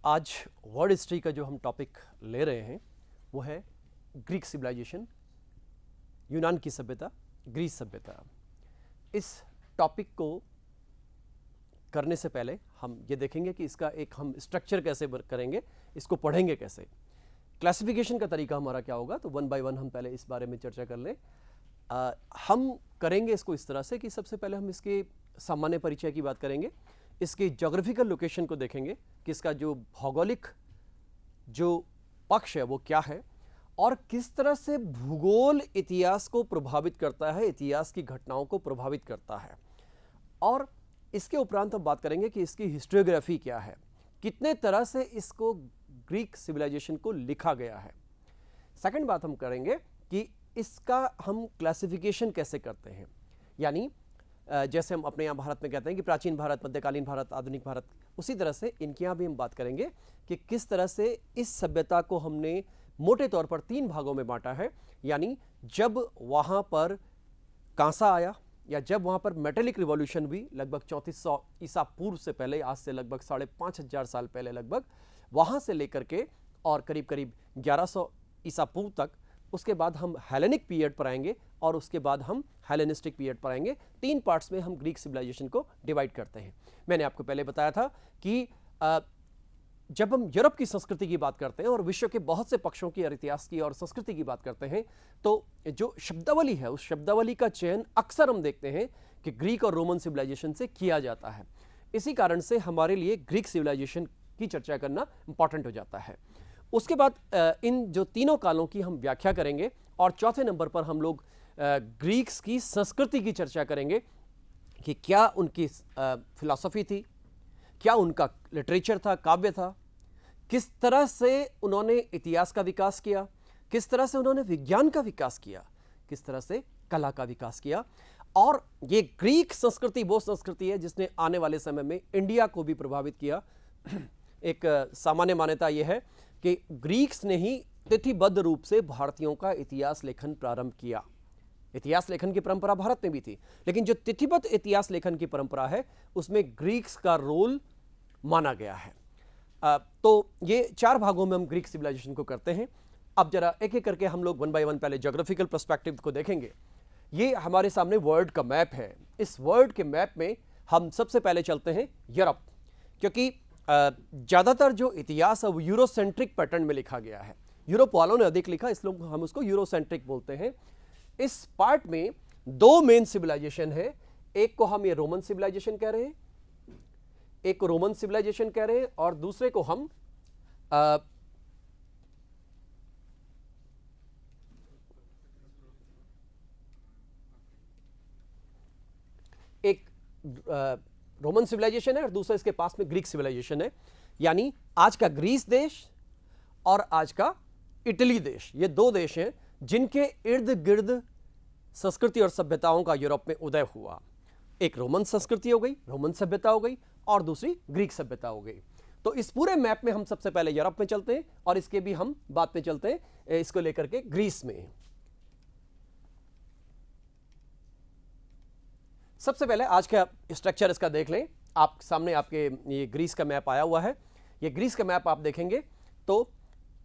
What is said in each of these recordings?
आज world history का जो हम टॉपिक ले रहे हैं वो है ग्रीक सिविलाइजेशन, यूनान की सभ्यता, ग्रीस सभ्यता। इस टॉपिक को करने से पहले हम ये देखेंगे कि इसका एक हम स्ट्रक्चर कैसे करेंगे, इसको पढ़ेंगे कैसे, क्लासिफिकेशन का तरीका हमारा क्या होगा। तो वन बाय वन हम पहले इस बारे में चर्चा कर लें। हम करेंगे इसको इस तरह से कि सबसे पहले हम इसके सामान्य परिचय की बात करेंगे, इसके ज्योग्राफिकल लोकेशन को देखेंगे कि इसका जो भौगोलिक जो पक्ष है वो क्या है और किस तरह से भूगोल इतिहास को प्रभावित करता है, इतिहास की घटनाओं को प्रभावित करता है। और इसके उपरांत हम बात करेंगे कि इसकी हिस्टोग्राफी क्या है, कितने तरह से इसको ग्रीक सिविलाइजेशन को लिखा गया है। सेकंड बात हम करेंगे कि इसका हम क्लासिफिकेशन कैसे करते हैं, यानी जैसे हम अपने यहाँ भारत में कहते हैं कि प्राचीन भारत, मध्यकालीन भारत, आधुनिक भारत, उसी तरह से इनके यहाँ भी हम बात करेंगे कि किस तरह से इस सभ्यता को हमने मोटे तौर पर 3 भागों में बांटा है। यानी जब वहाँ पर कांसा आया या जब वहाँ पर मेटेलिक रिवॉल्यूशन भी लगभग 3400 ईसा पूर्व से पहले, आज से लगभग 5500 साल पहले लगभग, वहाँ से लेकर के और करीब करीब 1100 ईसा पूर्व तक, उसके बाद हम हेलेनिक पीरियड पर आएंगे और उसके बाद हम हेलेनिस्टिक पीरियड पर आएंगे। 3 पार्ट्स में हम ग्रीक सिविलाइजेशन को डिवाइड करते हैं। मैंने आपको पहले बताया था कि जब हम यूरोप की संस्कृति की बात करते हैं और विश्व के बहुत से पक्षों की और इतिहास की और संस्कृति की बात करते हैं, तो जो शब्दावली है उस शब्दावली का चयन अक्सर हम देखते हैं कि ग्रीक और रोमन सिविलाइजेशन से किया जाता है। इसी कारण से हमारे लिए ग्रीक सिविलाइजेशन की चर्चा करना इंपॉर्टेंट हो जाता है। उसके बाद इन जो तीनों कालों की हम व्याख्या करेंगे और चौथे नंबर पर हम लोग ग्रीक्स की संस्कृति की चर्चा करेंगे कि क्या उनकी फिलॉसफी थी, क्या उनका लिटरेचर था, काव्य था, किस तरह से उन्होंने इतिहास का विकास किया, किस तरह से उन्होंने विज्ञान का विकास किया, किस तरह से कला का विकास किया। और ये ग्रीक संस्कृति वो संस्कृति है जिसने आने वाले समय में इंडिया को भी प्रभावित किया। एक सामान्य मान्यता यह है कि ग्रीक्स ने ही तिथिबद्ध रूप से भारतीयों का इतिहास लेखन प्रारंभ किया। इतिहास लेखन की परंपरा भारत में भी थी, लेकिन जो तिथिबद्ध इतिहास लेखन की परंपरा है उसमें ग्रीक्स का रोल माना गया है। तो ये 4 भागों में हम ग्रीक सिविलाइजेशन को करते हैं। अब जरा एक एक करके हम लोग वन बाय वन पहले ज्योग्राफिकल पर्सपेक्टिव को देखेंगे। ये हमारे सामने वर्ल्ड का मैप है। इस वर्ल्ड के मैप में हम सबसे पहले चलते हैं यूरोप, क्योंकि ज़्यादातर जो इतिहास है वो यूरोसेंट्रिक पैटर्न में लिखा गया है। यूरोप वालों ने अधिक लिखा, इसलिए हम उसको यूरोसेंट्रिक बोलते हैं। इस पार्ट में 2 मेन सिविलाइजेशन है। एक को हम ये रोमन सिविलाइजेशन कह रहे हैं, एक को रोमन सिविलाइजेशन कह रहे हैं, और दूसरे को हम एक रोमन सिविलाइजेशन है और दूसरा इसके पास में ग्रीक सिविलाइजेशन है। यानी आज का ग्रीस देश और आज का इटली देश, ये 2 देश हैं जिनके इर्द गिर्द संस्कृति और सभ्यताओं का यूरोप में उदय हुआ। एक रोमन संस्कृति हो गई, रोमन सभ्यता हो गई, और दूसरी ग्रीक सभ्यता हो गई। तो इस पूरे मैप में हम सबसे पहले यूरोप में चलते हैं और इसके भी हम बाद में चलते हैं इसको लेकर के ग्रीस में। सबसे पहले आज का स्ट्रक्चर इसका देख लें। आप सामने आपके ये ग्रीस का मैप आया हुआ है। ये ग्रीस का मैप आप देखेंगे तो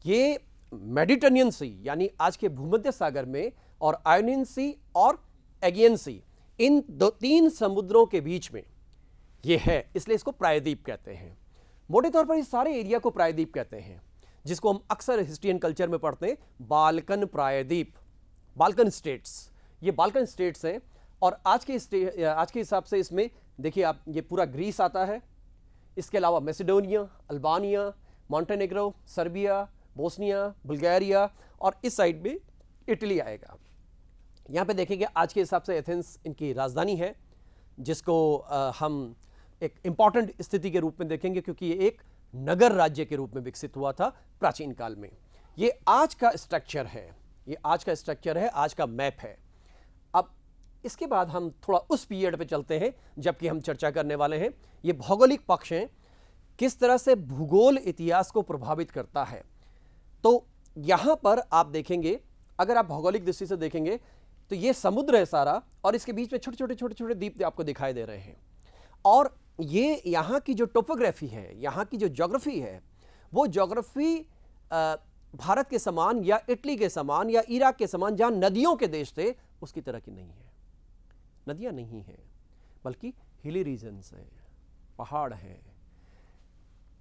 ये मेडिटेरेनियन सी यानी आज के भूमध्य सागर में और आयोनियन सी और एगियन सी, इन 3 समुद्रों के बीच में ये है, इसलिए इसको प्रायद्वीप कहते हैं। मोटे तौर पर इस सारे एरिया को प्रायद्वीप कहते हैं, जिसको हम अक्सर हिस्ट्री एंड कल्चर में पढ़ते हैं बाल्कन प्रायद्वीप, बाल्कन स्टेट्स। ये बाल्कन स्टेट्स हैं और आज के हिसाब से इसमें देखिए आप, ये पूरा ग्रीस आता है, इसके अलावा Macedonia, Albania, Montenegro, Serbia, Bosnia, Bulgaria, और इस साइड में इटली आएगा। यहाँ पे देखेंगे आज के हिसाब से एथेंस इनकी राजधानी है, जिसको हम एक इंपॉर्टेंट स्थिति के रूप में देखेंगे क्योंकि ये एक नगर राज्य के रूप में विकसित हुआ था प्राचीन काल में। ये आज का स्ट्रक्चर है, ये आज का स्ट्रक्चर है, आज का मैप है। अब इसके बाद हम थोड़ा उस पीरियड पे चलते हैं जबकि हम चर्चा करने वाले हैं ये भौगोलिक पक्ष हैं, किस तरह से भूगोल इतिहास को प्रभावित करता है। तो यहां पर आप देखेंगे, अगर आप भौगोलिक दृष्टि से देखेंगे तो ये समुद्र है सारा और इसके बीच में छोटे छोटे द्वीप आपको दिखाई दे रहे हैं। और ये यहाँ की जो टोपोग्राफी है, यहाँ की जो ज्योग्राफी है, वो ज्योग्राफी भारत के समान या इटली के समान या इराक के समान जहां नदियों के देश थे उसकी तरह की नहीं है। नदियां नहीं है, बल्कि हिली रीजन्स हैं, पहाड़ हैं।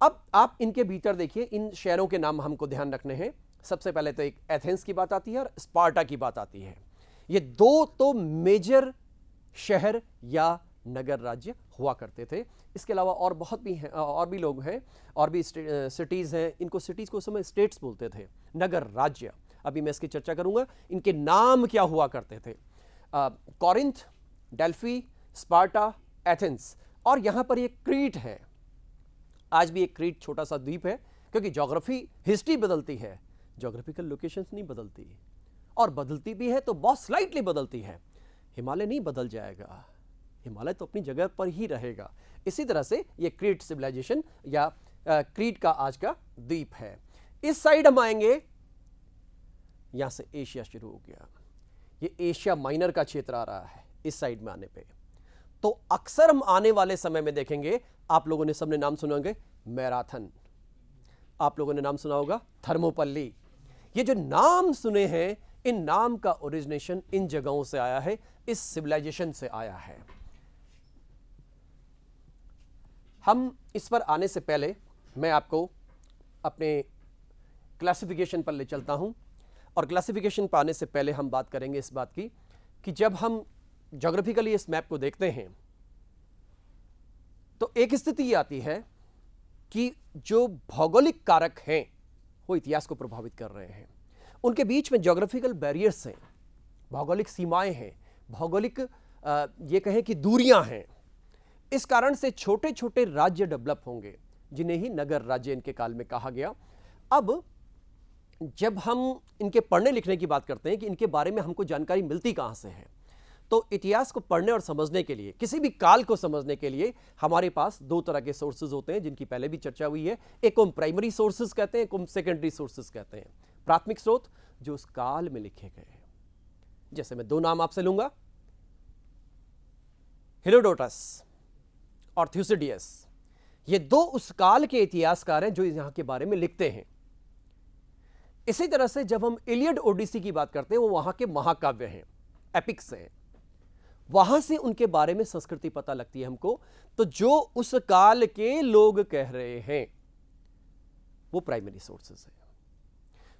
अब आप इनके भीतर देखिए, इन शहरों के नाम हमको ध्यान रखने हैं। सबसे पहले तो एक एथेंस की बात आती है और स्पार्टा की बात आती है। ये दो तो मेजर शहर या नगर राज्य हुआ करते थे। इसके अलावा और बहुत भी हैं, और भी लोग हैं, और भी सिटीज़ हैं। इनको सिटीज़ को उस समय स्टेट्स बोलते थे, नगर राज्य। अभी मैं इसकी चर्चा करूंगा, इनके नाम क्या हुआ करते थे। कॉरिंथ, डेल्फी, स्पार्टा, एथेंस, और यहां पर एक क्रीट है। आज भी एक क्रीट छोटा सा द्वीप है, क्योंकि ज्योग्राफी हिस्ट्री बदलती है, ज्योग्राफिकल लोकेशंस नहीं बदलती, और बदलती भी है तो बहुत स्लाइटली बदलती है। हिमालय नहीं बदल जाएगा, हिमालय तो अपनी जगह पर ही रहेगा। इसी तरह से ये क्रीट सिविलाइजेशन या क्रीट का आज का द्वीप है। इस साइड हम आएंगे, यहां से एशिया शुरू हो गया। ये एशिया माइनर का क्षेत्र आ रहा है इस साइड में आने पे। तो अक्सर हम आने वाले समय में देखेंगे, आप लोगों ने सबने नाम सुने होंगे मैराथन, आप लोगों ने नाम सुना होगा थर्मोपल्ली। ये जो नाम सुने हैं, इन नाम का ओरिजिनेशन इन जगहों से आया है, इस सिविलाइजेशन से आया है। हम इस पर आने से पहले मैं आपको अपने क्लासिफिकेशन पर ले चलता हूं, और क्लासिफिकेशन पर आने से पहले हम बात करेंगे इस बात की कि जब हम ज्योग्राफिकली इस मैप को देखते हैं तो एक स्थिति ये आती है कि जो भौगोलिक कारक हैं वो इतिहास को प्रभावित कर रहे हैं। उनके बीच में ज्योग्राफिकल बैरियर्स हैं, भौगोलिक सीमाएं हैं, भौगोलिक ये कहें कि दूरियां हैं। इस कारण से छोटे छोटे राज्य डेवलप होंगे, जिन्हें ही नगर राज्य इनके काल में कहा गया। अब जब हम इनके पढ़ने लिखने की बात करते हैं कि इनके बारे में हमको जानकारी मिलती कहां से है, तो इतिहास को पढ़ने और समझने के लिए, किसी भी काल को समझने के लिए हमारे पास दो तरह के सोर्सेज होते हैं, जिनकी पहले भी चर्चा हुई है। एक को हम प्राइमरी सोर्सेज कहते हैं, एक को हम सेकेंडरी सोर्सेज कहते हैं। प्राथमिक स्रोत जो उस काल में लिखे गए हैं। जैसे मैं दो नाम आपसे लूंगा, हेरोडोटस और थ्यूसिडियस। ये दो उस काल के इतिहासकार हैं जो यहां के बारे में लिखते हैं। इसी तरह से जब हम इलियड ओडिसी की बात करते हैं, वो वहां के महाकाव्य हैं, एपिक्स हैं, वहां से उनके बारे में संस्कृति पता लगती है हमको। तो जो उस काल के लोग कह रहे हैं वो प्राइमरी सोर्सेस है।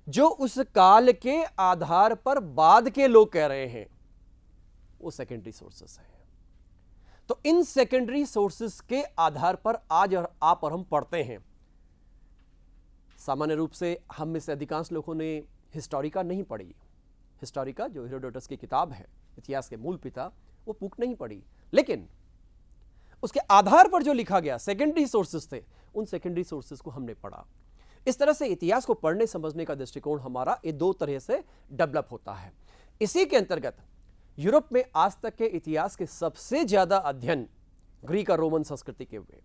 जो उस काल के आधार पर बाद के लोग कह रहे हैं वो सेकेंडरी सोर्सेस है। तो इन सेकेंडरी सोर्सेस के आधार पर आज और आप और हम पढ़ते हैं। सामान्य रूप से हम में से अधिकांश लोगों ने हिस्टोरिका नहीं पढ़ी। हिस्टोरिका जो हेरोडोटस की किताब है, इतिहास के मूल पिता, वो बुक नहीं पढ़ी, लेकिन उसके आधार पर जो लिखा गया सेकेंडरी सोर्सेस थे, उन सेकेंडरी सोर्सेस को हमने पढ़ा। इस तरह से इतिहास को पढ़ने समझने का दृष्टिकोण हमारा ये दो तरह से डेवलप होता है। इसी के अंतर्गत यूरोप में आज तक के इतिहास के सबसे ज्यादा अध्ययन ग्रीक और रोमन संस्कृति के हुए।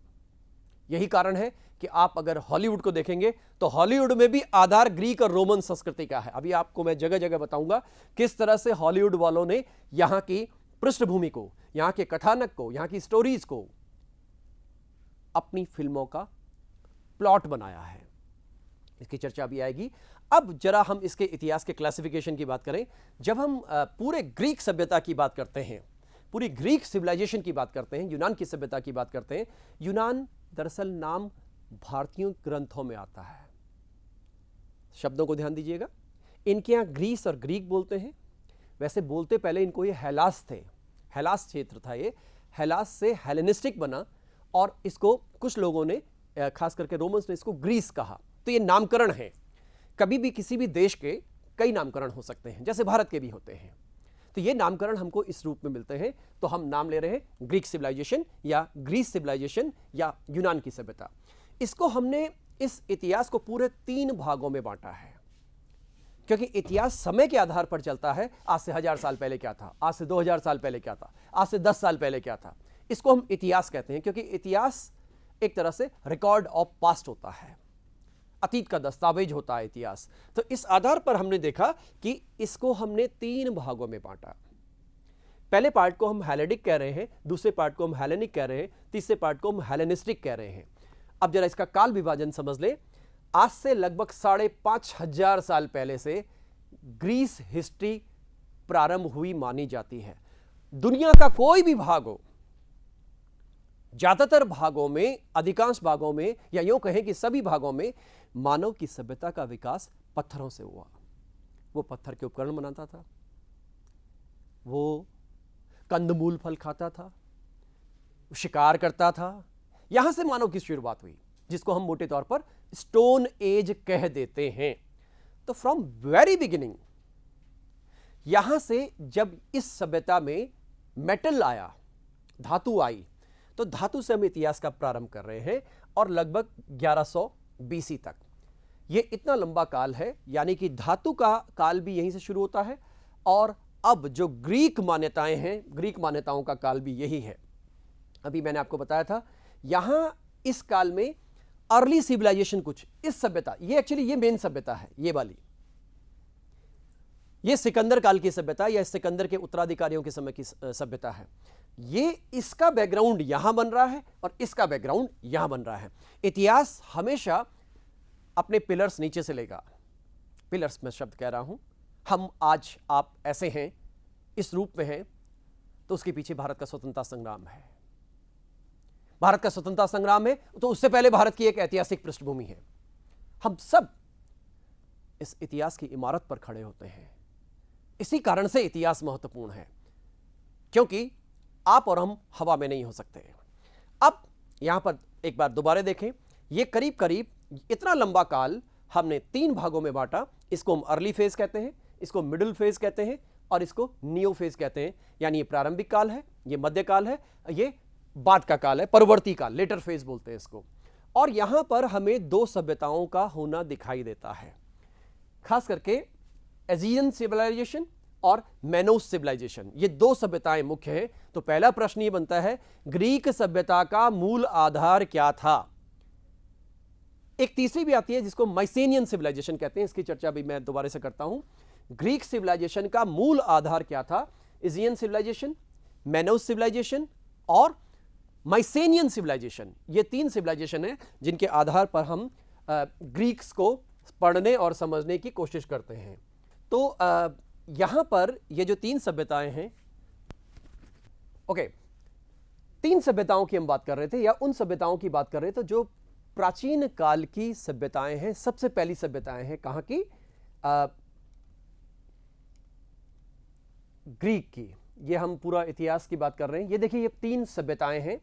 यही कारण है कि आप अगर हॉलीवुड को देखेंगे तो हॉलीवुड में भी आधार ग्रीक और रोमन संस्कृति का है। अभी आपको मैं जगह जगह बताऊंगा किस तरह से हॉलीवुड वालों ने यहां की पृष्ठभूमि को, यहां के कथानक को, यहां की स्टोरीज को अपनी फिल्मों का प्लॉट बनाया है। इसकी चर्चा भी आएगी। अब जरा हम इसके इतिहास के क्लासिफिकेशन की बात करें। जब हम पूरे ग्रीक सभ्यता की बात करते हैं, पूरी ग्रीक सिविलाइजेशन की बात करते हैं, यूनान की सभ्यता की बात करते हैं, यूनान दरअसल नाम भारतीय ग्रंथों में आता है। शब्दों को ध्यान दीजिएगा। इनके यहां ग्रीस और ग्रीक बोलते हैं। वैसे बोलते पहले इनको ये हेलास थे, हेलास क्षेत्र था ये। हेलास से हेलेनिस्टिक बना और इसको कुछ लोगों ने, खास करके रोमन्स ने, इसको ग्रीस कहा। तो ये नामकरण है। कभी भी किसी भी देश के कई नामकरण हो सकते हैं, जैसे भारत के भी होते हैं। तो ये नामकरण हमको इस रूप में मिलते हैं। तो हम नाम ले रहे हैं ग्रीक सिविलाइजेशन या ग्रीस सिविलाइजेशन या यूनान की सभ्यता। इसको हमने, इस इतिहास को पूरे 3 भागों में बांटा है, क्योंकि इतिहास समय के आधार पर चलता है। आज से 1000 साल पहले क्या था, आज से 2000 साल पहले क्या था, आज से 10 साल पहले क्या था। इसको हम इतिहास कहते हैं, क्योंकि इतिहास एक तरह से रिकॉर्ड ऑफ पास्ट होता है, अतीत का दस्तावेज होता है इतिहास। तो इस आधार पर हमने देखा कि इसको हमने 3 भागों में बांटा। पहले पार्ट को हम हेलेनिक कह रहे हैं, दूसरे पार्ट को हम हेलेनिक कह रहे हैं, तीसरे पार्ट को हम हेलेनिस्टिक कह रहे हैं। अब जरा इसका काल विभाजन समझ ले। आज से लगभग 5,500 साल पहले से ग्रीस हिस्ट्री प्रारंभ हुई मानी जाती है। दुनिया का कोई भी भाग हो, ज्यादातर भागों में, अधिकांश भागों में, या यूं कहें कि सभी भागों में मानव की सभ्यता का विकास पत्थरों से हुआ। वो पत्थर के उपकरण बनाता था, वो कंदमूल फल खाता था, शिकार करता था। यहां से मानव की शुरुआत हुई, जिसको हम मोटे तौर पर स्टोन एज कह देते हैं। तो फ्रॉम वेरी बिगिनिंग, यहां से जब इस सभ्यता में मेटल आया, धातु आई, तो धातु से हम इतिहास का प्रारंभ कर रहे हैं और लगभग 1100 बीसी तक। यह इतना लंबा काल है, यानी कि धातु का काल भी यहीं से शुरू होता है। और अब जो ग्रीक मान्यताएं हैं, ग्रीक मान्यताओं का काल भी यही है। अभी मैंने आपको बताया था, यहां इस काल में अर्ली सिविलाइजेशन, कुछ इस सभ्यता, ये एक्चुअली ये मेन सभ्यता है, ये वाली, ये सिकंदर काल की सभ्यता या सिकंदर के उत्तराधिकारियों के समय की सभ्यता है। ये इसका बैकग्राउंड यहां बन रहा है और इसका बैकग्राउंड यहां बन रहा है। इतिहास हमेशा अपने पिलर्स नीचे से लेगा। पिलर्स में शब्द कह रहा हूं, हम आज आप ऐसे हैं, इस रूप में हैं, तो उसके पीछे भारत का स्वतंत्रता संग्राम है। भारत का स्वतंत्रता संग्राम है तो उससे पहले भारत की एक ऐतिहासिक पृष्ठभूमि है। हम सब इस इतिहास की इमारत पर खड़े होते हैं। इसी कारण से इतिहास महत्वपूर्ण है, क्योंकि आप और हम हवा में नहीं हो सकते। अब यहां पर एक बार दोबारा देखें, यह करीब करीब इतना लंबा काल हमने 3 भागों में बांटा। इसको हम अर्ली फेज कहते हैं, इसको मिडिल फेज कहते हैं और इसको नियो फेज कहते हैं। यानी ये प्रारंभिक काल है, ये मध्य काल है, ये बाद का काल है, परवर्ती काल, लेटर फेज बोलते हैं इसको। और यहां पर हमें 2 सभ्यताओं का होना दिखाई देता है, खास करके एजियन सिविलाइजेशन और मेनोस सिविलाइजेशन। ये 2 सभ्यताएं मुख्य हैं। तो पहला प्रश्न ये बनता है, ग्रीक सभ्यता का मूल आधार क्या था? एक तीसरी भी आती है जिसको माइसेनियन सिविलाइजेशन कहते हैं, इसकी चर्चा भी मैं दोबारा से करता हूं। ग्रीक सिविलाइजेशन का मूल आधार क्या था? एजियन सिविलाइजेशन, मेनोस सिविलाइजेशन और माइसेनियन सिविलाइजेशन। ये 3 सिविलाइजेशन है जिनके आधार पर हम ग्रीक्स को पढ़ने और समझने की कोशिश करते हैं। तो यहां पर ये जो 3 सभ्यताएं हैं, ओके, 3 सभ्यताओं की हम बात कर रहे थे, या उन सभ्यताओं की बात कर रहे थे जो प्राचीन काल की सभ्यताएं हैं। सबसे पहली सभ्यताएं हैं कहां की? ग्रीक की। ये हम पूरा इतिहास की बात कर रहे हैं। ये देखिए, ये 3 सभ्यताएं हैं।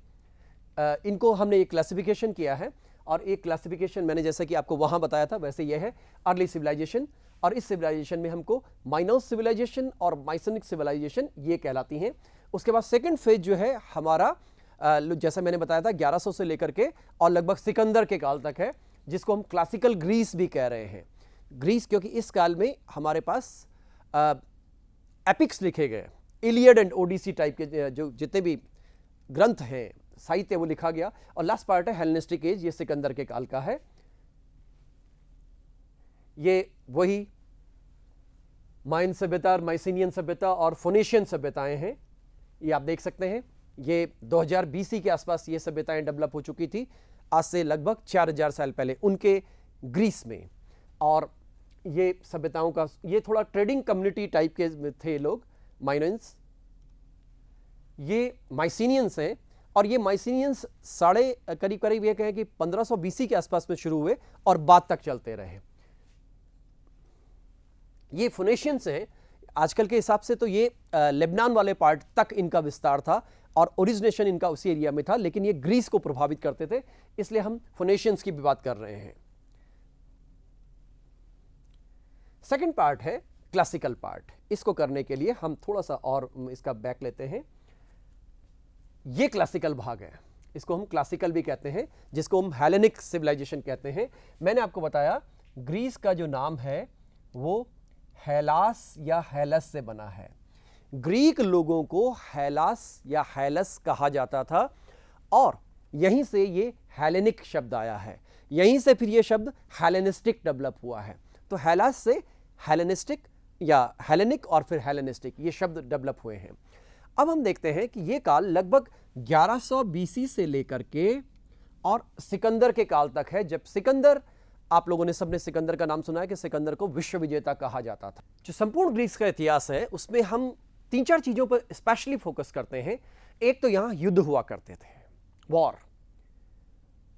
इनको हमने एक क्लासिफिकेशन किया है, और एक क्लासिफिकेशन मैंने जैसा कि आपको वहां बताया था वैसे ये है अर्ली सिविलाइजेशन। और इस सिविलाइजेशन में हमको माइनोस सिविलाइजेशन और माइसेनिक सिविलाइजेशन ये कहलाती हैं। उसके बाद सेकंड फेज जो है हमारा, जैसा मैंने बताया था, 1100 से लेकर के और लगभग सिकंदर के काल तक है, जिसको हम क्लासिकल ग्रीस भी कह रहे हैं। ग्रीस क्योंकि इस काल में हमारे पास एपिक्स लिखे गए, इलियड एंड ओडिसी टाइप के जो जितने भी ग्रंथ हैं, साहित्य, वो लिखा गया। और लास्ट पार्ट है हेलेनिस्टिक एज, ये सिकंदर के काल का है। ये वही माइन सभ्यता, माइसेनियन सभ्यता और फोनिशियन सभ्यताएं हैं। ये आप देख सकते हैं, ये 2000 बीसी के आसपास ये सभ्यताएं डेवलप हो चुकी थी, आज से लगभग 4000 साल पहले उनके ग्रीस में। और ये सभ्यताओं का, ये थोड़ा ट्रेडिंग कम्युनिटी टाइप के थे लोग, माइनन्स। ये माइसेनियंस हैं, और ये माइसेनियंस करीब करीब ये कहें कि 1500 बीसी के आसपास में शुरू हुए और बाद तक चलते रहे। ये फोनेशियंस हैं, आजकल के हिसाब से तो ये लेबनान वाले पार्ट तक इनका विस्तार था और ओरिजिनेशन इनका उसी एरिया में था, लेकिन ये ग्रीस को प्रभावित करते थे, इसलिए हम फोनेशियंस की भी बात कर रहे हैं। सेकंड पार्ट है क्लासिकल पार्ट। इसको करने के लिए हम थोड़ा सा और इसका बैक लेते हैं। ये क्लासिकल भाग है, इसको हम क्लासिकल भी कहते हैं, जिसको हम हेलेनिक सिविलाइजेशन कहते हैं। मैंने आपको बताया ग्रीस का जो नाम है वो हेलास या हेलस से बना है। ग्रीक लोगों को हेलास या हेलस कहा जाता था, और यहीं से ये हेलेनिक शब्द आया है। यहीं से फिर ये शब्द हेलेनिस्टिक डेवलप हुआ है। तो हेलास से हेलेनिस्टिक या हेलेनिक और फिर हेलेनिस्टिक ये शब्द डेवलप हुए हैं। अब हम देखते हैं कि ये काल लगभग 1100 बीसी से लेकर के और सिकंदर के काल तक है, जब सिकंदर आप लोगों ने सबने सिकंदर का नाम सुना है कि सिकंदर को विश्व विजेता कहा जाता था। जो संपूर्ण ग्रीस का इतिहास है उसमें हम 3-4 चीजों पर स्पेशली फोकस करते हैं। एक तो यहां युद्ध हुआ करते थे, वॉर,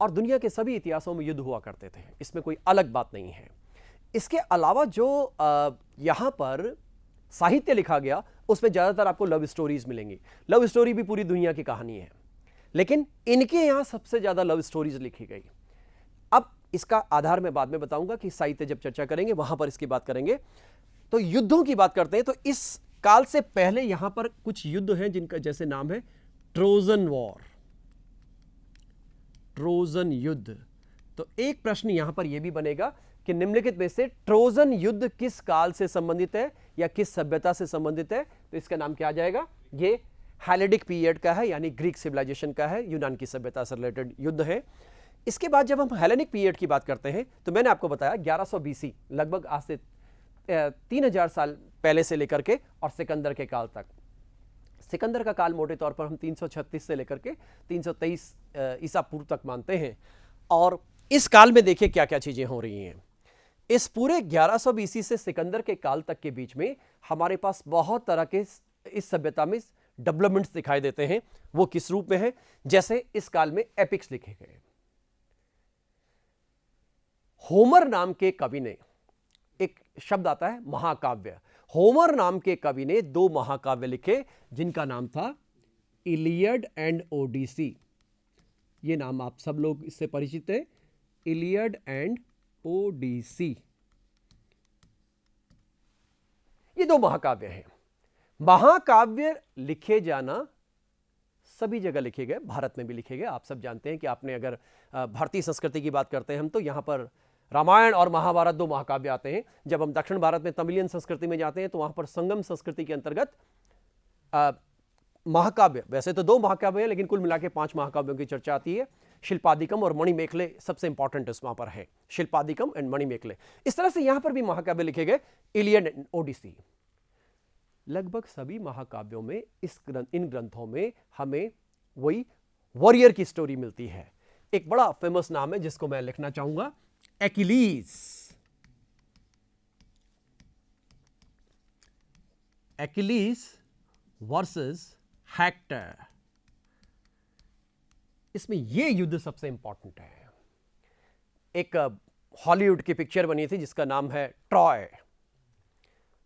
और दुनिया के सभी इतिहासों में युद्ध हुआ करते थे, इसमें कोई अलग बात नहीं है। इसके अलावा जो यहां पर साहित्य लिखा गया उसमें ज्यादातर आपको लव स्टोरीज मिलेंगी। लव स्टोरी भी पूरी दुनिया की कहानी है, लेकिन इनके यहां सबसे ज्यादा लव स्टोरीज लिखी गई। अब इसका आधार मैं बाद में बताऊंगा कि साहित्य जब चर्चा करेंगे वहां पर इसकी बात करेंगे। तो युद्धों की बात करते हैं तो इस काल से पहले यहां पर कुछ युद्ध हैं जिनका जैसे नाम है ट्रोजन वॉर, ट्रोजन युद्ध। तो एक प्रश्न यहां पर यह भी बनेगा कि निम्नलिखित में से ट्रोजन युद्ध किस काल से संबंधित है या किस सभ्यता से संबंधित है? तो इसका नाम क्या आ जाएगा? ये हेलेनिक पीरियड का है, यानी ग्रीक सिविलाइजेशन का है, यूनान की सभ्यता से रिलेटेड युद्ध है। इसके बाद जब हम हेलेनिक पीरियड की बात करते हैं तो मैंने आपको बताया 1100 बीसी, लगभग आज से 3000 साल पहले से लेकर के और सिकंदर के काल तक। सिकंदर का काल मोटे तौर पर हम 336 से लेकर के 323 ईसा पूर्व तक मानते हैं। और इस काल में देखिए क्या क्या चीजें हो रही हैं। इस पूरे 1100 बीसी से सिकंदर के काल तक के बीच में हमारे पास बहुत तरह के इस सभ्यता में डेवलपमेंट्स दिखाई देते हैं। वो किस रूप में है? जैसे इस काल में एपिक्स लिखे गए। होमर नाम के कवि ने, एक शब्द आता है महाकाव्य, होमर नाम के कवि ने 2 महाकाव्य लिखे जिनका नाम था इलियड एंड ओडिसी। ये नाम आप सब लोग इससे परिचित हैं, इलियड एंड ओडिसी। ये 2 महाकाव्य हैं। महाकाव्य लिखे जाना सभी जगह लिखे गए, भारत में भी लिखे गए। आप सब जानते हैं कि आपने अगर भारतीय संस्कृति की बात करते हैं हम, तो यहां पर रामायण और महाभारत 2 महाकाव्य आते हैं। जब हम दक्षिण भारत में तमिलियन संस्कृति में जाते हैं तो वहां पर संगम संस्कृति के अंतर्गत महाकाव्य, वैसे तो 2 महाकाव्य हैं लेकिन कुल मिला के 5 महाकाव्यों की चर्चा आती है। शिल्पादिकम और मणिमेखले सबसे इंपॉर्टेंट इस वहां पर है, शिल्पादिकम एंड मणिमेखले। इस तरह से यहां पर भी महाकाव्य लिखे गए, इलियड एंड ओडिसी। लगभग सभी महाकाव्यों में इन ग्रंथों में हमें वही वॉरियर की स्टोरी मिलती है। एक बड़ा फेमस नाम है जिसको मैं लिखना चाहूंगा, एक्विलीज। एक्विलीज वर्सेस हेक्टर। इसमें यह युद्ध सबसे इंपॉर्टेंट है। एक हॉलीवुड की पिक्चर बनी थी जिसका नाम है ट्रॉय।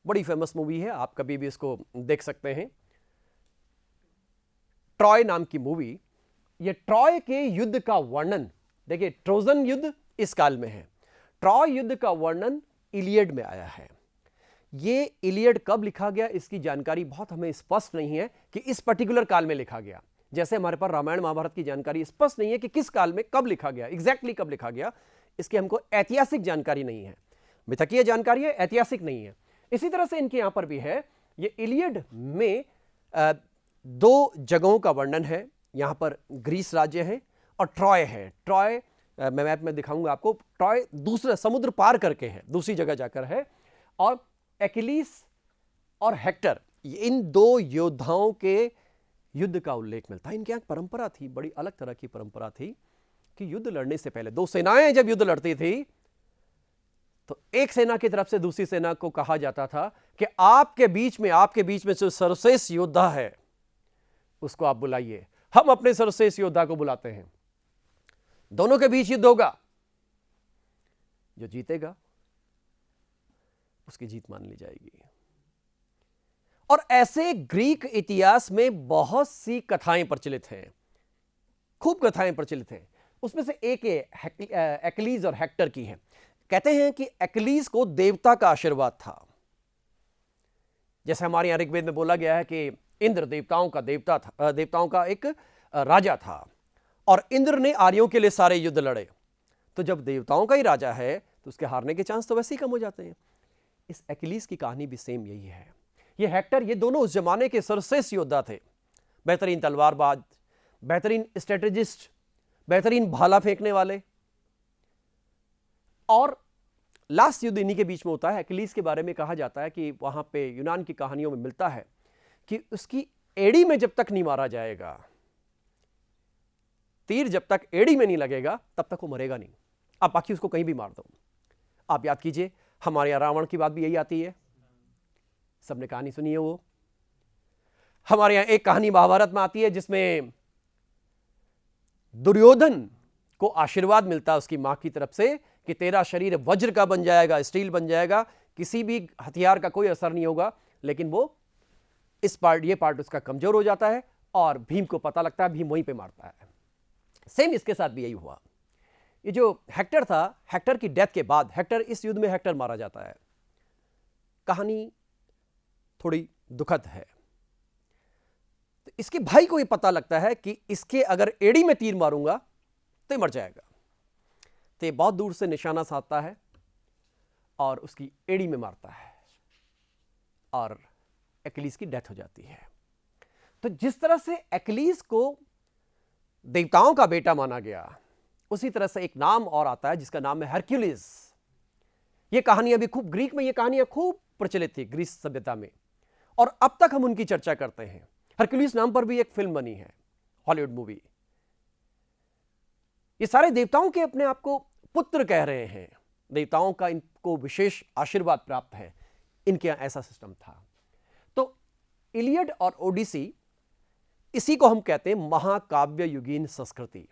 बड़ी फेमस मूवी है, आप कभी भी इसको देख सकते हैं। ट्रॉय नाम की मूवी, ये ट्रॉय के युद्ध का वर्णन, देखिए ट्रोजन युद्ध इस काल में है, ट्रॉय युद्ध का वर्णन इलियड में आया है। ये इलियड कब लिखा गया इसकी जानकारी बहुत हमें स्पष्ट नहीं है कि इस पर्टिकुलर काल में लिखा गया। जैसे हमारे पास रामायण महाभारत की जानकारी स्पष्ट नहीं है कि किस काल में कब लिखा गया, एग्जैक्टली कब लिखा गया, इसकी हमको ऐतिहासिक जानकारी नहीं है। मिथकीय जानकारी है, ऐतिहासिक नहीं है। इसी तरह से इनके यहां पर भी है। ये इलियड में 2 जगहों का वर्णन है। यहां पर ग्रीस राज्य है और ट्रॉय है। ट्रॉय मैं मैप में दिखाऊंगा आपको। ट्रॉय दूसरे समुद्र पार करके है, दूसरी जगह जाकर है। और एक्विलीस और हेक्टर, इन 2 योद्धाओं के युद्ध का उल्लेख मिलता है। इनके यहां परंपरा थी, बड़ी अलग तरह की परंपरा थी कि युद्ध लड़ने से पहले 2 सेनाएं जब युद्ध लड़ती थी तो एक सेना की तरफ से दूसरी सेना को कहा जाता था कि आपके बीच में जो सर्वश्रेष्ठ योद्धा है उसको आप बुलाइए। हम अपने सर्वश्रेष्ठ योद्धा को बुलाते हैं, दोनों के बीच युद्ध होगा, जो जीतेगा उसकी जीत मान ली जाएगी। और ऐसे ग्रीक इतिहास में बहुत सी कथाएं प्रचलित हैं, खूब कथाएं प्रचलित हैं। उसमें से एक एक्विलीस और हेक्टर की है। कहते हैं कि एक्विलीस को देवता का आशीर्वाद था। जैसे हमारे यहां ऋग्वेद में बोला गया है कि इंद्र देवताओं का देवता था, देवताओं का एक राजा था, और इंद्र ने आर्यों के लिए सारे युद्ध लड़े। तो जब देवताओं का ही राजा है तो उसके हारने के चांस तो वैसे ही कम हो जाते हैं। इस एक्विलीस की कहानी भी सेम यही है। ये हेक्टर, ये दोनों उस जमाने के सर्वश्रेष्ठ योद्धा थे, बेहतरीन तलवारबाज, बेहतरीन स्ट्रेटेजिस्ट, बेहतरीन भाला फेंकने वाले। और लास्ट युद्ध इन्हीं के बीच में होता है। एक्विलीस के बारे में कहा जाता है कि वहां पे यूनान की कहानियों में मिलता है कि उसकी एड़ी में जब तक नहीं मारा जाएगा, तीर जब तक एड़ी में नहीं लगेगा तब तक वो मरेगा नहीं। आप बाकी उसको कहीं भी मार दो। आप याद कीजिए, हमारे यहाँ रावण की बात भी यही आती है, सबने कहानी सुनी है वो। हमारे यहाँ एक कहानी महाभारत में आती है जिसमें दुर्योधन को आशीर्वाद मिलता है उसकी मां की तरफ से कि तेरा शरीर वज्र का बन जाएगा, स्टील बन जाएगा, किसी भी हथियार का कोई असर नहीं होगा। लेकिन वो ये पार्ट उसका कमजोर हो जाता है और भीम को पता लगता है, भीम वहीं पे मारता है। सेम इसके साथ भी यही हुआ। ये जो हेक्टर था, हेक्टर की डेथ के बाद, हेक्टर इस युद्ध में हेक्टर मारा जाता है। कहानी थोड़ी दुखद है। तो इसके भाई को ये पता लगता है कि इसके अगर एड़ी में तीर मारूंगा तो ये मर जाएगा। तो ये बहुत दूर से निशाना साधता है और उसकी एड़ी में मारता है और एक्लीस की डेथ हो जाती है। तो जिस तरह से एक्लीस को देवताओं का बेटा माना गया, उसी तरह से एक नाम और आता है जिसका नाम है हरक्यूलिस। ये कहानी अभी खूब ग्रीक में, ये कहानियां खूब प्रचलित थी ग्रीस सभ्यता में, और अब तक हम उनकी चर्चा करते हैं। हरक्यूलिस नाम पर भी एक फिल्म बनी है, हॉलीवुड मूवी। ये सारे देवताओं के अपने आप को पुत्र कह रहे हैं, देवताओं का इनको विशेष आशीर्वाद प्राप्त है, इनके यहां ऐसा सिस्टम था। तो इलियड और ओडिसी, इसी को हम कहते हैं महाकाव्य युगीन संस्कृति।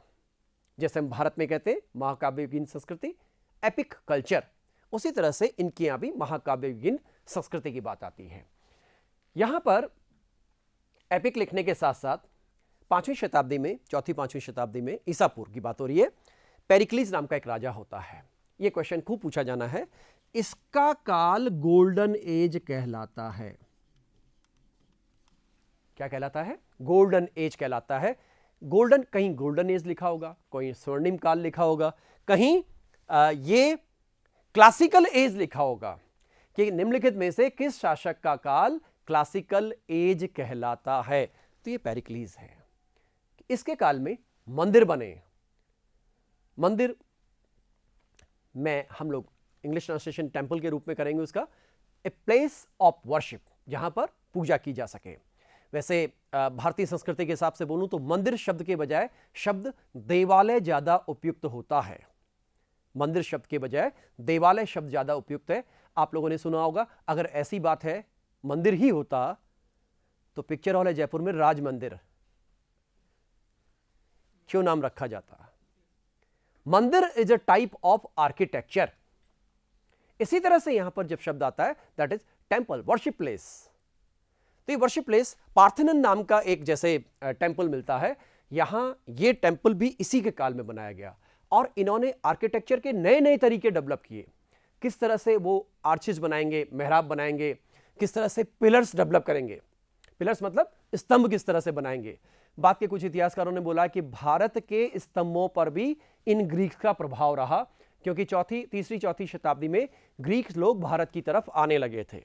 जैसे हम भारत में कहते हैं महाकाव्य युगीन संस्कृति, एपिक कल्चर, उसी तरह से इनके यहां भी महाकाव्य युगीन संस्कृति की बात आती है। यहां पर एपिक लिखने के साथ साथ 5वीं शताब्दी में, 4वीं-5वीं शताब्दी में ईसा पूर्व की बात हो रही है, पेरिक्लीस नाम का एक राजा होता है। यह क्वेश्चन खूब पूछा जाना है। इसका काल गोल्डन एज कहलाता है। क्या कहलाता है? गोल्डन एज कहलाता है। गोल्डन, कहीं गोल्डन एज लिखा होगा, कहीं स्वर्णिम काल लिखा होगा, कहीं ये क्लासिकल एज लिखा होगा कि निम्नलिखित में से किस शासक का काल क्लासिकल एज कहलाता है। तो ये पेरिक्लीस है। इसके काल में मंदिर बने। मंदिर में हम लोग इंग्लिश ट्रांसलेशन टेंपल के रूप में करेंगे उसका, ए प्लेस ऑफ वर्शिप, जहां पर पूजा की जा सके। वैसे भारतीय संस्कृति के हिसाब से बोलूं तो मंदिर शब्द के बजाय शब्द देवालय ज्यादा उपयुक्त होता है। मंदिर शब्द के बजाय देवालय शब्द ज्यादा उपयुक्त है। आप लोगों ने सुना होगा, अगर ऐसी बात है मंदिर ही होता तो पिक्चर हॉल है जयपुर में राज मंदिर क्यों नाम रखा जाता? मंदिर is a type of architecture. इसी तरह से यहां पर जब शब्द आता है that is temple, worship place. तो ये वर्शिप प्लेस, पार्थेनन नाम का एक जैसे टेंपल मिलता है, यहां ये टेंपल भी इसी के काल में बनाया गया। और इन्होंने आर्किटेक्चर के नए नए तरीके डेवलप किए। किस तरह से वो आर्चेस बनाएंगे, मेहराब बनाएंगे, किस तरह से पिलर्स डेवलप करेंगे। पिलर्स मतलब स्तंभ किस तरह से बनाएंगे। बात के कुछ इतिहासकारों ने बोला कि भारत के स्तंभों पर भी इन ग्रीक का प्रभाव रहा, क्योंकि तीसरी चौथी शताब्दी में ग्रीक लोग भारत की तरफ आने लगे थे।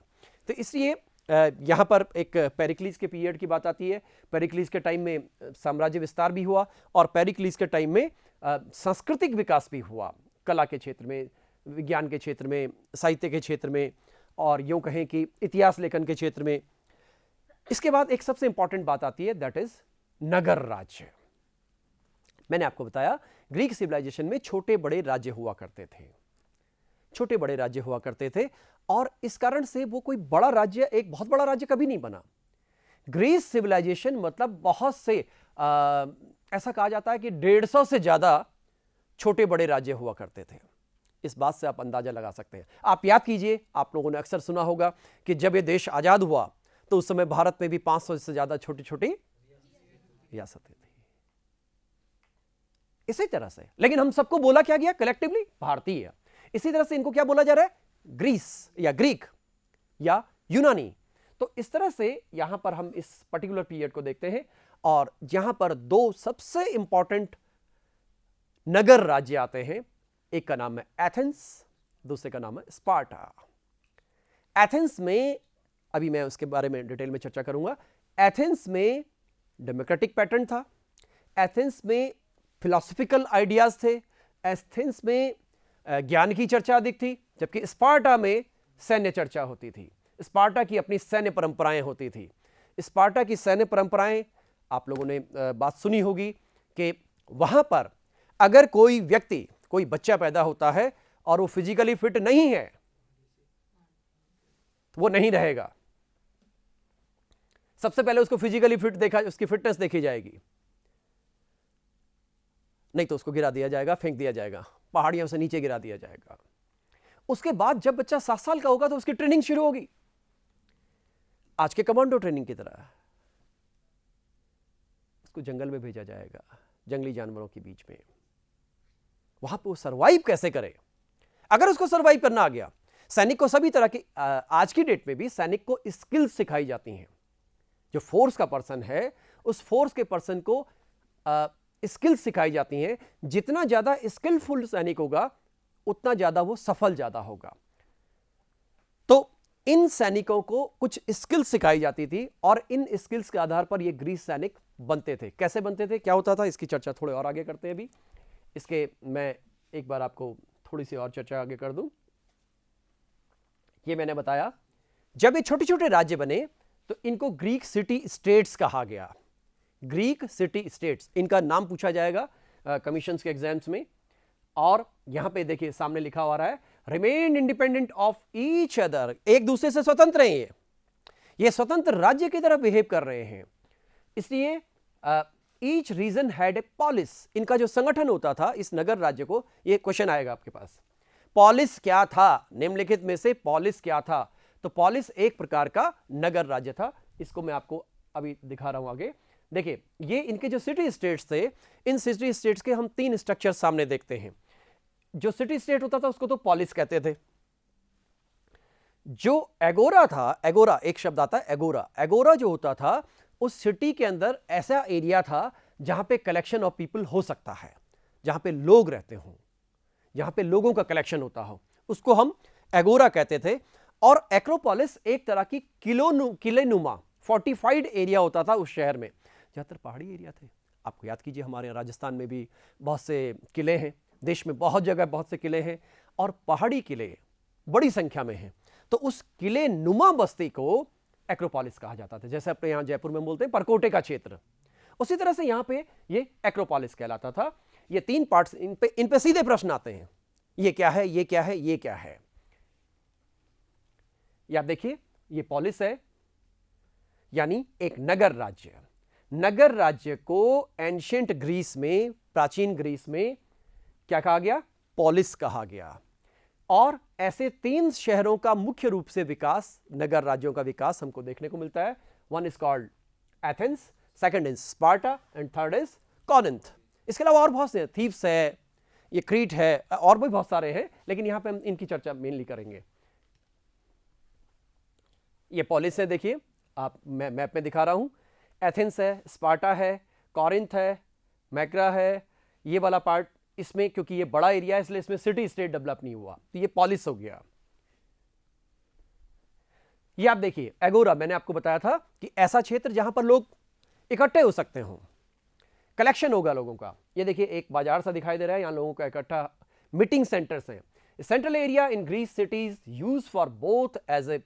तो इसलिए यहां पर एक पेरिक्लीस के पीरियड की बात आती है। पेरिक्लीस के टाइम में साम्राज्य विस्तार भी हुआ और पेरिक्लीस के टाइम में सांस्कृतिक विकास भी हुआ, कला के क्षेत्र में, विज्ञान के क्षेत्र में, साहित्य के क्षेत्र में, और यूं कहें कि इतिहास लेखन के क्षेत्र में। इसके बाद एक सबसे इंपॉर्टेंट बात आती है, दैट इज नगर राज्य। मैंने आपको बताया ग्रीक सिविलाइजेशन में छोटे बड़े राज्य हुआ करते थे, छोटे बड़े राज्य हुआ करते थे, और इस कारण से वो कोई बड़ा राज्य, एक बहुत बड़ा राज्य कभी नहीं बना। ग्रीस सिविलाइजेशन मतलब बहुत से ऐसा कहा जाता है कि 150 से ज्यादा छोटे बड़े राज्य हुआ करते थे। इस बात से आप अंदाजा लगा सकते हैं। आप याद कीजिए, आप लोगों ने अक्सर सुना होगा कि जब ये देश आजाद हुआ तो उस समय भारत में भी 500 से ज्यादा छोटी छोटी रियासतें थी। इसी तरह से, लेकिन हम सबको बोला क्या गया कलेक्टिवली? भारतीय। इसी तरह से इनको क्या बोला जा रहा है? ग्रीस या ग्रीक या यूनानी। तो इस तरह से यहां पर हम इस पर्टिकुलर पीरियड को देखते हैं, और यहां पर दो सबसे इंपॉर्टेंट नगर राज्य आते हैं। एक का नाम है एथेंस, दूसरे का नाम है स्पार्टा। एथेंस में, अभी मैं उसके बारे में डिटेल में चर्चा करूंगा। एथेंस में डेमोक्रेटिक पैटर्न था, एथेंस में फिलोसॉफिकल आइडियाज थे, एथेंस में ज्ञान की चर्चा अधिक थी, जबकि स्पार्टा में सैन्य चर्चा होती थी। स्पार्टा की अपनी सैन्य परंपराएं होती थी। स्पार्टा की सैन्य परंपराएं, आप लोगों ने बात सुनी होगी कि वहां पर अगर कोई व्यक्ति, कोई बच्चा पैदा होता है और वो फिजिकली फिट नहीं है तो वो नहीं रहेगा। सबसे पहले उसको फिजिकली फिट देखा, उसकी फिटनेस देखी जाएगी, नहीं तो उसको गिरा दिया जाएगा, फेंक दिया जाएगा, पहाड़ियों से नीचे गिरा दिया जाएगा। उसके बाद जब बच्चा 7 साल का होगा तो उसकी ट्रेनिंग शुरू होगी, आज के कमांडो ट्रेनिंग की तरह। उसको जंगल में भेजा जाएगा, जंगली जानवरों के बीच में, वहां पे वो सरवाइव कैसे करे। अगर उसको सरवाइव करना आ गया, सैनिक को सभी तरह की, आज की डेट में भी सैनिक को स्किल्स सिखाई जाती हैं। जो फोर्स का पर्सन है, उस फोर्स के पर्सन को स्किल्स सिखाई जाती हैं। जितना ज्यादा स्किलफुल सैनिक होगा उतना ज्यादा वो सफल ज्यादा होगा। तो इन सैनिकों को कुछ स्किल्स सिखाई जाती थी और इन स्किल्स के आधार पर ये ग्रीस सैनिक बनते थे। कैसे बनते थे, क्या होता था, इसकी चर्चा थोड़े और आगे करते हैं। अभी इसके मैं एक बार आपको थोड़ी सी और चर्चा आगे कर दूं। ये मैंने बताया, जब ये छोटे छोटे राज्य बने तो इनको ग्रीक सिटी स्टेट्स कहा गया। ग्रीक सिटी स्टेट्स, इनका नाम पूछा जाएगा कमीशंस के एग्जाम्स में। और यहां पे देखिए सामने लिखा हुआ रहा है, remain independent of each other, एक दूसरे से स्वतंत्र हैं। ये स्वतंत्र राज्य की तरह बिहेव कर रहे हैं। इसलिए each region had a polis, इनका जो संगठन होता था इस नगर राज्य को, ये क्वेश्चन आएगा आपके पास, पॉलिस क्या था, निम्नलिखित में से पॉलिस क्या था। तो पॉलिस एक प्रकार का नगर राज्य था। इसको मैं आपको अभी दिखा रहा हूं आगे। देखिए ये इनके जो सिटी स्टेट्स थे, इन सिटी स्टेट्स के हम 3 स्ट्रक्चर सामने देखते हैं। जो सिटी स्टेट होता था उसको तो पॉलिस कहते थे। जो एगोरा था, एगोरा एक शब्द आता है एगोरा, एगोरा जो होता था उस सिटी के अंदर ऐसा एरिया था जहां पे कलेक्शन ऑफ पीपल हो सकता है, जहां पे लोग रहते हों, जहां पे लोगों का कलेक्शन होता हो, उसको हम एगोरा कहते थे। और एक्रोपोलिस एक तरह की किलेनुमा फोर्टिफाइड एरिया होता था उस शहर में। ज्यादातर पहाड़ी एरिया थे। आपको याद कीजिए, हमारे यहाँ राजस्थान में भी बहुत से किले हैं, देश में बहुत जगह बहुत से किले हैं और पहाड़ी किले बड़ी संख्या में हैं। तो उस किले नुमा बस्ती को एक्रोपोलिस कहा जाता था। जैसे अपने यहाँ जयपुर में बोलते हैं परकोटे का क्षेत्र, उसी तरह से यहाँ पे ये एक्रोपोलिस कहलाता था। ये 3 पार्ट्स, इन पे सीधे प्रश्न आते हैं, ये क्या है, ये क्या है, ये क्या है। ये आप देखिए, ये पॉलिस है, यानी एक नगर राज्य। नगर राज्य को एंशिएंट ग्रीस में, प्राचीन ग्रीस में क्या कहा गया, पॉलिस कहा गया। और ऐसे 3 शहरों का मुख्य रूप से विकास, नगर राज्यों का विकास हमको देखने को मिलता है। One is called Athens, second is Sparta and third is Corinth. इसके अलावा और बहुत से, थीब्स है, ये क्रीट है, और भी बहुत सारे हैं, लेकिन यहां पे हम इनकी चर्चा मेनली करेंगे। ये पॉलिस है, देखिए आप, मैं मैप में दिखा रहा हूं। एथेंस है, स्पार्टा है, कॉरिंथ है, मैक्रा है। ये वाला पार्ट इसमें, क्योंकि ये बड़ा एरिया है इसलिए इसमें सिटी स्टेट डेवलप नहीं हुआ, तो ये पॉलिस हो गया। ये आप देखिए एगोरा, मैंने आपको बताया था कि ऐसा क्षेत्र जहां पर लोग इकट्ठे हो सकते हो, कलेक्शन होगा लोगों का। ये देखिए एक बाजार सा दिखाई दे रहा है, यहां लोगों का इकट्ठा, मीटिंग सेंटर्स हैं। Central area in Greece cities use for both as a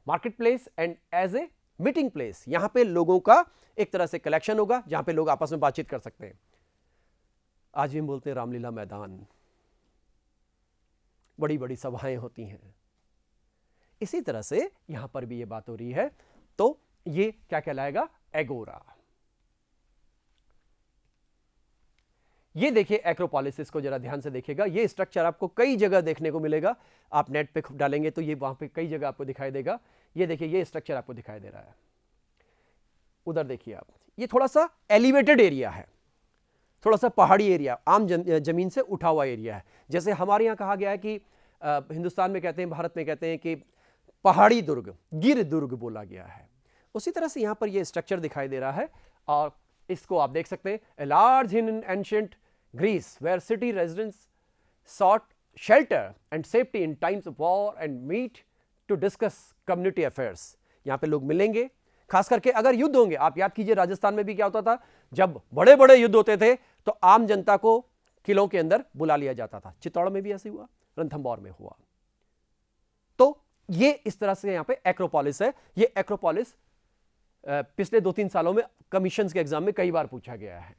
market place and as a meeting place. यहां पे लोगों का एक तरह से कलेक्शन होगा जहां पे लोग आपस में बातचीत कर सकते हैं। आज भी हम बोलते हैं रामलीला मैदान, बड़ी बड़ी सभाएं होती हैं। इसी तरह से यहां पर भी ये बात हो रही है। तो ये क्या कहलाएगा, एगोरा। ये देखिए एक्रोपोलिस, को जरा ध्यान से देखिएगा। ये स्ट्रक्चर आपको कई जगह देखने को मिलेगा, आप नेट पे डालेंगे तो ये वहां पे कई जगह आपको दिखाई देगा। ये देखिए ये स्ट्रक्चर आपको दिखाई दे रहा है। उधर देखिए आप, ये थोड़ा सा एलिवेटेड एरिया है, थोड़ा सा पहाड़ी एरिया, आम जमीन से उठा हुआ एरिया है। जैसे हमारे यहाँ कहा गया है कि हिंदुस्तान में कहते हैं, भारत में कहते हैं कि पहाड़ी दुर्ग, गिर दुर्ग बोला गया है। उसी तरह से यहाँ पर ये स्ट्रक्चर दिखाई दे रहा है। और इसको आप देख सकते हैं, a large in ancient Greece where city residents sought shelter and safety in times of war and meet to discuss community affairs. यहाँ पे लोग मिलेंगे, खास करके अगर युद्ध होंगे। आप याद कीजिए राजस्थान में भी क्या होता था, जब बड़े बड़े युद्ध होते थे तो आम जनता को किलों के अंदर बुला लिया जाता था। चित्तौड़ में भी ऐसे हुआ, रणथंभौर में हुआ। तो ये इस तरह से यहां पे एक्रोपोलिस है। ये एक्रोपोलिस पिछले 2-3 सालों में कमीशंस के एग्जाम में कई बार पूछा गया है।